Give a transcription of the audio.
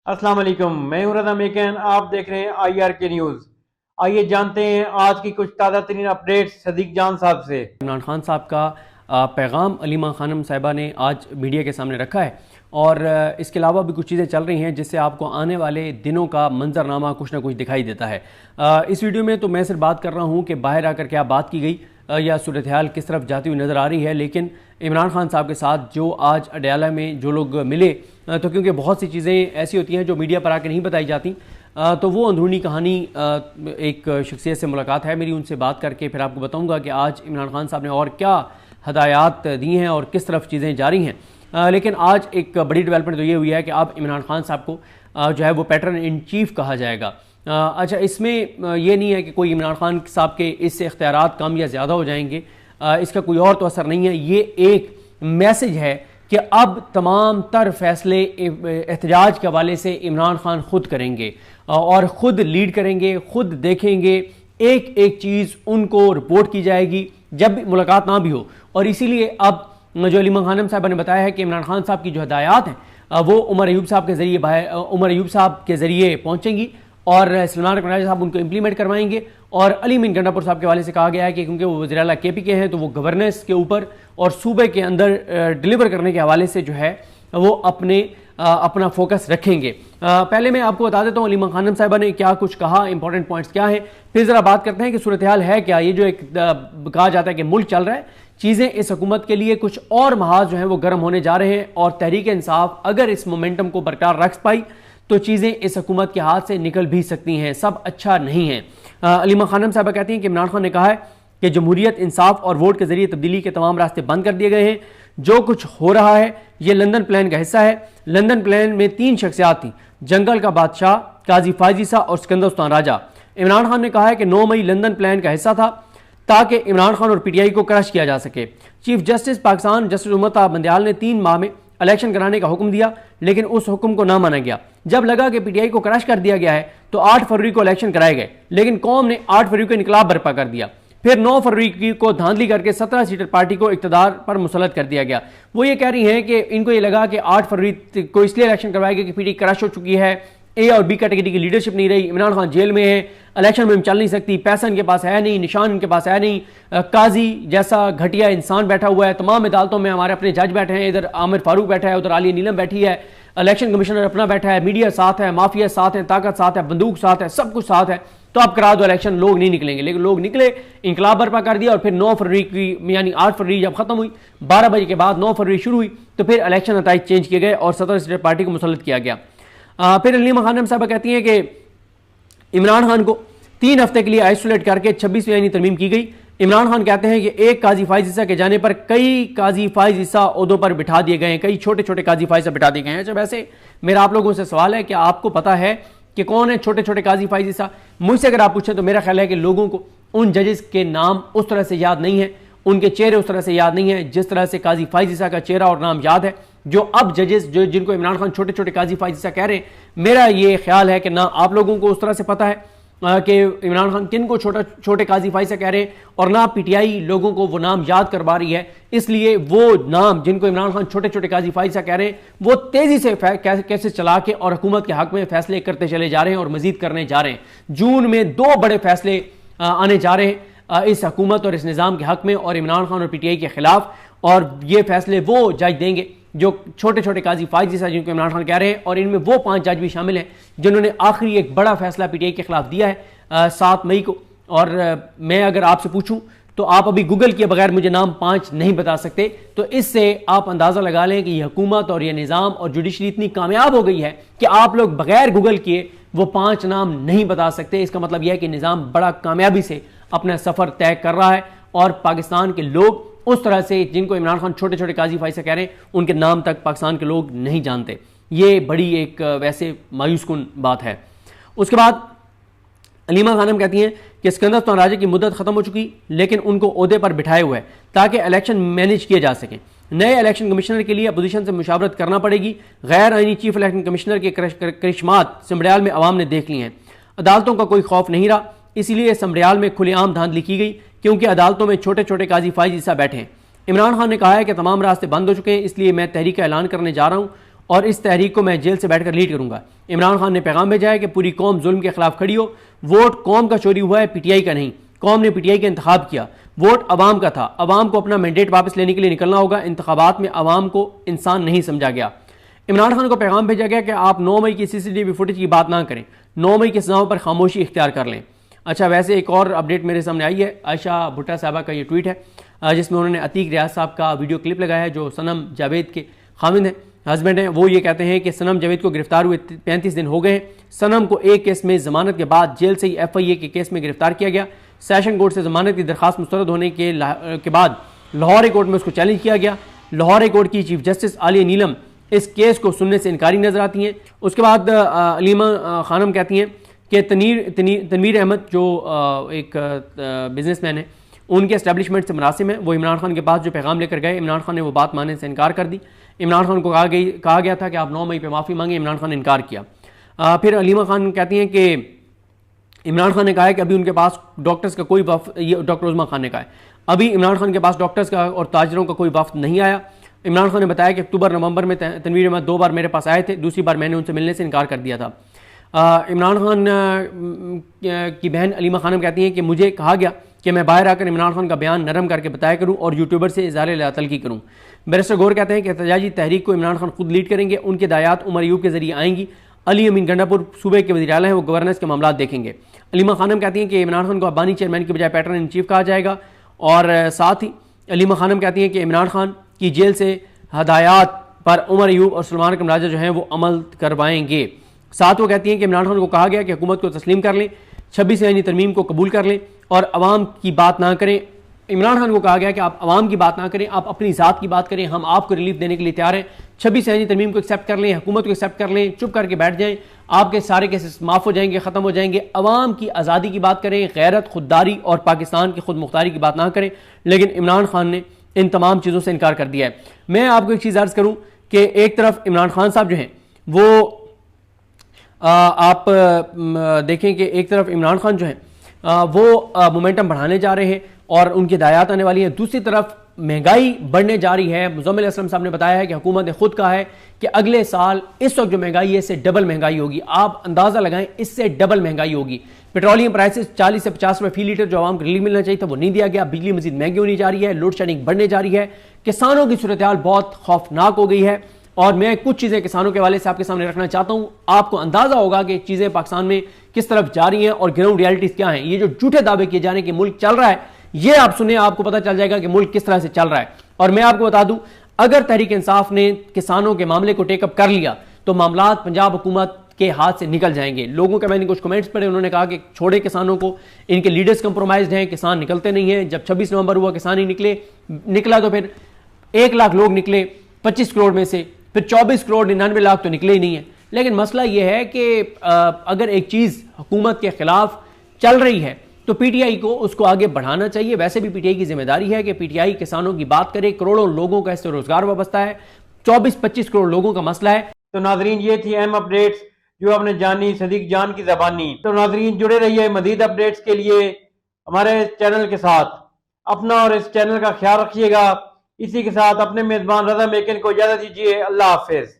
अस्सलाम वालेकुम, मैं हूं रज़ा मेकन। आप देख रहे हैं IRK न्यूज़। आइए जानते हैं आज की कुछ ताज़ा तरीन अपडेट्स सदीक जान साहब से। इमरान खान साहब का पैगाम अलीमा खानम साहिबा ने आज मीडिया के सामने रखा है और इसके अलावा भी कुछ चीज़ें चल रही हैं जिससे आपको आने वाले दिनों का मंजरनामा कुछ ना कुछ दिखाई देता है। इस वीडियो में तो मैं सिर्फ बात कर रहा हूँ कि बाहर आकर क्या बात की गई या सूरत हाल किस तरफ जाती हुई नज़र आ रही है, लेकिन इमरान खान साहब के साथ जो आज अडयाला में जो लोग मिले, तो क्योंकि बहुत सी चीज़ें ऐसी होती हैं जो मीडिया पर आकर नहीं बताई जाती, तो वो अंदरूनी कहानी एक शख्सियत से मुलाकात है मेरी, उनसे बात करके फिर आपको बताऊंगा कि आज इमरान खान साहब ने और क्या हदायत दी हैं और किस तरफ चीज़ें जारी हैं। लेकिन आज एक बड़ी डेवलपमेंट तो ये हुई है कि अब इमरान खान साहब को जो है वो पैटर्न इन चीफ कहा जाएगा। अच्छा, इसमें ये नहीं है कि कोई इमरान खान साहब के इससे इख्तियारात कम या ज़्यादा हो जाएंगे, इसका कोई और तो असर नहीं है। ये एक मैसेज है कि अब तमाम तर फैसले एहतजाज के हवाले से इमरान खान खुद करेंगे और ख़ुद लीड करेंगे, खुद देखेंगे, एक एक चीज़ उनको रिपोर्ट की जाएगी जब भी मुलाकात ना भी हो। और इसीलिए अब जो अलीमा खानम साहब ने बताया है कि इमरान खान साहब की जो हदायत हैं वो उमर अयूब साहब के ज़रिए उमर अयूब साहब के ज़रिए पहुँचेंगी और सलमान अकबर साहब उनको इम्प्लीमेंट करवाएंगे। और अली मीन गंडापुर साहब के हवाले से कहा गया है कि क्योंकि वो वज़ीर आला KP के हैं तो वो गवर्नेंस के ऊपर और सूबे के अंदर डिलीवर करने के हवाले से जो है वो अपना फोकस रखेंगे। पहले मैं आपको बता देता हूँ अलीमा खानम साहिबा ने क्या कुछ कहा, इंपॉर्टेंट पॉइंट्स क्या हैं, फिर ज़रा बात करते हैं कि सूरत हाल है क्या। ये जो एक कहा जाता है कि मुल्क चल रहा है, चीज़ें इस हुकूमत के लिए कुछ और महाज जो हैं वो गर्म होने जा रहे हैं और तहरीक इंसाफ अगर इस मोमेंटम को बरकरार रख पाई तो चीज़ें इस हुकूमत के हाथ से निकल भी सकती हैं, सब अच्छा नहीं है। अलीमा खानम साहबा कहती हैं कि इमरान खान ने कहा है कि जमहूरियत, इंसाफ और वोट के जरिए तब्दीली के तमाम रास्ते बंद कर दिए गए हैं। जो कुछ हो रहा है ये लंदन प्लान का हिस्सा है। लंदन प्लान में 3 शख्सियात थी, जंगल का बादशाह, काजी फायजीसा और सिकंदर सुल्तान राजा। इमरान खान ने कहा है कि 9 मई लंदन प्लान का हिस्सा था ताकि इमरान खान और PTI को क्रश किया जा सके। Chief justice Pakistan justice Umar ताब बंदयाल ने 3 माह में इलेक्शन कराने का हुक्म दिया, लेकिन उस हुक्म को ना माना गया। जब लगा कि PTI को क्रश कर दिया गया है तो 8 फरवरी को इलेक्शन कराए गए, लेकिन कौम ने 8 फरवरी को इनकलाब बर्पा कर दिया। फिर 9 फरवरी को धांधली करके 17 सीटर पार्टी को इक़्तिदार पर मुसल्लत कर दिया गया। वो ये कह रही हैं कि इनको ये लगा कि 8 फरवरी को इसलिए इलेक्शन करवाया गया कि PTI क्रश हो चुकी है, A और B कैटेगरी की लीडरशिप नहीं रही, इमरान खान जेल में है, इलेक्शन में चल नहीं सकती, पैसा इनके पास है नहीं, निशान इनके पास है नहीं, काजी जैसा घटिया इंसान बैठा हुआ है, तमाम अदालतों में हमारे अपने जज बैठे हैं, इधर आमिर फारूक बैठा है, उधर आलिया नीलम बैठी है, इलेक्शन कमिश्नर अपना बैठा है, मीडिया साथ है, माफिया साथ है, ताकत साथ है, बंदूक साथ है, सब कुछ साथ है, तो आप करा दो इलेक्शन। लोग नहीं निकलेंगे, लेकिन लोग निकले, इंकलाब बर्पा कर दिया और फिर 9 फरवरी की यानी 8 फरवरी जब खत्म हुई, 12 बजे के बाद 9 फरवरी शुरू हुई, तो फिर इलेक्शन नताइज चेंज किए गए और 17 सीटर पार्टी को मुसल्लत किया गया। फिर अलीमा खानम साहबा कहती हैं कि इमरान खान को 3 हफ्ते के लिए आइसोलेट करके 26वीं आईनी तरमीम की गई। इमरान खान कहते हैं कि एक काजी फायजीसा के जाने पर कई काजी फायजीसा ओहदों पर बिठा दिए गए हैं, कई छोटे छोटे काजी फायजीसा बिठा दिए गए हैं। अच्छा, वैसे मेरा आप लोगों से सवाल है कि आपको पता है कि कौन है छोटे छोटे काजी फायजीसा? मुझसे अगर आप पूछें तो मेरा ख्याल है कि लोगों को उन जजेस के नाम उस तरह से याद नहीं है, उनके चेहरे उस तरह से याद नहीं है जिस तरह से काजी फायजीसा का चेहरा और नाम याद है। जो अब जजेस जो जिनको इमरान खान छोटे छोटे काजी फायजीसा कह रहे हैं, मेरा ये ख्याल है कि ना आप लोगों को उस तरह से पता है कि इमरान खान किन को छोटे काजी फायजीसा कह रहे हैं, और ना PTI लोगों को वो नाम याद करवा रही है। इसलिए वो नाम जिनको इमरान खान छोटे छोटे काजी फायजीसा कह रहे हैं वो तेजी से कैसे चला के और हुकूमत के हक में फैसले करते चले जा रहे हैं और मजीद करने जा रहे हैं। जून में 2 बड़े फैसले आने जा रहे हैं इस हुकूमत और इस निज़ाम के हक में और इमरान खान और PTI के खिलाफ, और ये फैसले वो जज देंगे जो छोटे छोटे काजी फायजीसा जिनको इमरान खान कह रहे हैं, और इनमें वो 5 जज भी शामिल हैं जिन्होंने आखिरी एक बड़ा फैसला PTI के खिलाफ दिया है 7 मई को। और मैं अगर आपसे पूछूं तो आप अभी गूगल किए बगैर मुझे नाम 5 नहीं बता सकते। तो इससे आप अंदाजा लगा लें कि यह हुकूमत और यह निज़ाम और जुडिशरी इतनी कामयाब हो गई है कि आप लोग बगैर गूगल किए वो 5 नाम नहीं बता सकते। इसका मतलब यह है कि निज़ाम बड़ा कामयाबी से अपना सफ़र तय कर रहा है और पाकिस्तान के लोग उस तरह से जिनको इमरान खान छोटे छोटे काजी फायजीसा कह रहे हैं उनके नाम तक पाकिस्तान के लोग नहीं जानते। ये बड़ी एक वैसे मायूस कुन बात है। उसके बाद अलीमा खानम कहती हैं कि सिकंदर सुल्तान राजा की मुद्दत खत्म हो चुकी, लेकिन उनको ओहदे पर बिठाए हुए है ताकि इलेक्शन मैनेज किए जा सकें। नए इलेक्शन कमिश्नर के लिए अपोजिशन से मुशावरत करना पड़ेगी। गैर आईनी चीफ इलेक्शन कमिश्नर के करिश्मात सिमरियाल में अवाम ने देख ली हैं। अदालतों का कोई खौफ नहीं रहा, इसीलिए सिमरियाल में खुलेआम धांधली की गई क्योंकि अदालतों में छोटे छोटे काजी फायजीसा बैठे हैं। इमरान खान ने कहा है कि तमाम रास्ते बंद हो चुके हैं, इसलिए मैं तहरीक का ऐलान करने जा रहा हूँ और इस तहरीक को मैं जेल से बैठकर लीड करूंगा। इमरान खान ने पैगाम भेजा है कि पूरी कौम जुल्म के खिलाफ खड़ी हो। वोट कौम का चोरी हुआ है, पीटीआई का नहीं। कौम ने पीटीआई का इंतखाब किया, वोट अवाम का था। अवाम को अपना मैंडेट वापस लेने के लिए निकलना होगा। इंतखाबात में अवाम को इंसान नहीं समझा गया। इमरान खान को पैगाम भेजा गया कि आप 9 मई की सीसीटीवी फुटेज की बात ना करें, 9 मई की सजाओं पर खामोशी इख्तियार कर लें। अच्छा, वैसे एक और अपडेट मेरे सामने आई है। आयशा भुट्टा साहबा का ये ट्वीट है जिसमें उन्होंने अतीक रियाज साहब का वीडियो क्लिप लगाया है जो सनम जावेद के खामिद हैं, हस्बैंड हैं। वो ये कहते हैं कि सनम जावेद को गिरफ्तार हुए 35 दिन हो गए हैं। सनम को एक केस में जमानत के बाद जेल से ही FIA के केस में गिरफ्तार किया गया। सेशन कोर्ट से जमानत की दरखास्त मुस्तरद होने के बाद लाहौर हाई कोर्ट में उसको चैलेंज किया गया। लाहौर हाई कोर्ट की चीफ जस्टिस आलिया नीलम इस केस को सुनने से इनकारी नजर आती हैं। उसके बाद अलीमा खानम कहती हैं कि तनवीर अहमद जो एक बिजनेसमैन है, उनके एस्टेब्लिशमेंट से मुनासिब है। वो इमरान खान के पास जो पैगाम लेकर गए, इमरान खान ने वो बात मानने से इनकार कर दी। इमरान खान को कहा गया था कि आप 9 मई पे माफ़ी मांगे, इमरान खान ने इनकार किया। फिर अलीमा खान कहती हैं कि इमरान खान ने कहा है कि अभी उनके पास डॉक्टर्स का कोई वफ्द, ये डॉक्टर उस्मा खान ने कहा है, अभी इमरान खान के पास डॉक्टर्स का और ताजरों का कोई वफ्द नहीं आया। इमरान खान ने बताया कि अक्टूबर नवंबर में तनवीर अहमद 2 बार मेरे पास आए थे, दूसरी बार मैंने उनसे मिलने से इनकार कर दिया था। इमरान खान की बहन अलीमा खानम कहती हैं कि मुझे कहा गया कि मैं बाहर आकर इमरान खान का बयान नरम करके बताया करूं और यूट्यूबर से इज़हार तलखी करूं। बैरिस्टर गौर कहते हैं कि एहतजाजी तहरीक को इमरान खान खुद लीड करेंगे, उनके दायात उमर अयूब के जरिए आएंगी। अली अमीन गंडापुर सूबे के वज़ीर आला हैं, वो गवर्नेंस के मामला देखेंगे। अलीमा खानम कहती हैं कि इमरान खान को अब्बानी चेयरमैन की बजाय पैटर्न इन चीफ कहा जाएगा। और साथ ही अलीमा खानम कहती हैं कि इमरान खान की जेल से हदायत पर उमर अयूब और सलमान कमराजा जो हैं वो अमल करवाएंगे। साथ वो कहती हैं कि इमरान खान को कहा गया कि हुकूमत को तस्लीम कर लें, 26 यानी तरमीम को कबूल कर लें और अवाम की बात ना करें। इमरान खान को कहा गया कि आप अवाम की बात ना करें, आप अपनी ज़ात की बात करें, हम आपको रिलीफ देने के लिए तैयार हैं। 26 यानी तरमीम को एक्सेप्ट कर लें, हुकूमत को एक्सेप्ट कर लें, चुप करके बैठ जाएं, आपके सारे केसेस माफ़ हो जाएंगे, ख़त्म हो जाएंगे। अवाम की आज़ादी की बात करें, गैरत, खुददारी और पाकिस्तान की खुद मुख्तारी की बात ना करें। लेकिन इमरान खान ने इन तमाम चीज़ों से इनकार कर दिया है। मैं आपको एक चीज़ अर्ज़ करूँ कि एक तरफ इमरान खान साहब जो हैं वो आप देखें कि एक तरफ इमरान खान जो है वो मोमेंटम बढ़ाने जा रहे हैं और उनकी दायात आने वाली है। दूसरी तरफ महंगाई बढ़ने जा रही है। मुज़म्मिल असलम साहब ने बताया है कि हुकूमत ने खुद कहा है कि अगले साल इस वक्त जो महंगाई है इससे डबल महंगाई होगी। आप अंदाज़ा लगाएं, इससे डबल महंगाई होगी। पेट्रोलियम प्राइसेस 40 से 50 रुपये फी लीटर जो आवाम को रिलीफ मिलना चाहिए था वो नहीं दिया गया। बिजली मजीद महंगी होनी जा रही है, लोड शेडिंग बढ़ने जा रही है। किसानों की सूरत हाल बहुत खौफनाक हो गई है और मैं कुछ चीज़ें किसानों के हवाले से आपके सामने रखना चाहता हूं। आपको अंदाजा होगा कि चीज़ें पाकिस्तान में किस तरफ जा रही हैं और ग्राउंड रियलिटीज क्या हैं। ये जो झूठे दावे किए जा रहे हैं कि मुल्क चल रहा है, ये आप सुने, आपको पता चल जाएगा कि मुल्क किस तरह से चल रहा है। और मैं आपको बता दूं, अगर तहरीक इंसाफ ने किसानों के मामले को टेकअप कर लिया तो मामला पंजाब हुकूमत के हाथ से निकल जाएंगे। लोगों के मैंने कुछ कमेंट्स पढ़े, उन्होंने कहा कि छोड़े किसानों को, इनके लीडर्स कंप्रोमाइज्ड हैं, किसान निकलते नहीं हैं। जब 26 नवंबर हुआ किसान ही निकला तो फिर 1 लाख लोग निकले 25 करोड़ में से, फिर 24 करोड़ 99 लाख तो निकले ही नहीं है। लेकिन मसला यह है कि अगर एक चीज़ हुकूमत के खिलाफ चल रही है तो पीटीआई को उसको आगे बढ़ाना चाहिए। वैसे भी पीटीआई की जिम्मेदारी है कि पीटीआई किसानों की बात करे। करोड़ों लोगों का इससे रोजगार वाबस्ता है, 24-25 करोड़ लोगों का मसला है। तो नाजरीन, ये थी अहम अपडेट्स जो आपने जानी सदीक जान की ज़बानी। तो नाजरीन, जुड़े रहिए मजीद अपडेट्स के लिए हमारे चैनल के साथ। अपना और इस चैनल का ख्याल रखिएगा। इसी के साथ अपने मेजबान रजा मेकिन को इजाजत दीजिए। अल्लाह हाफिज।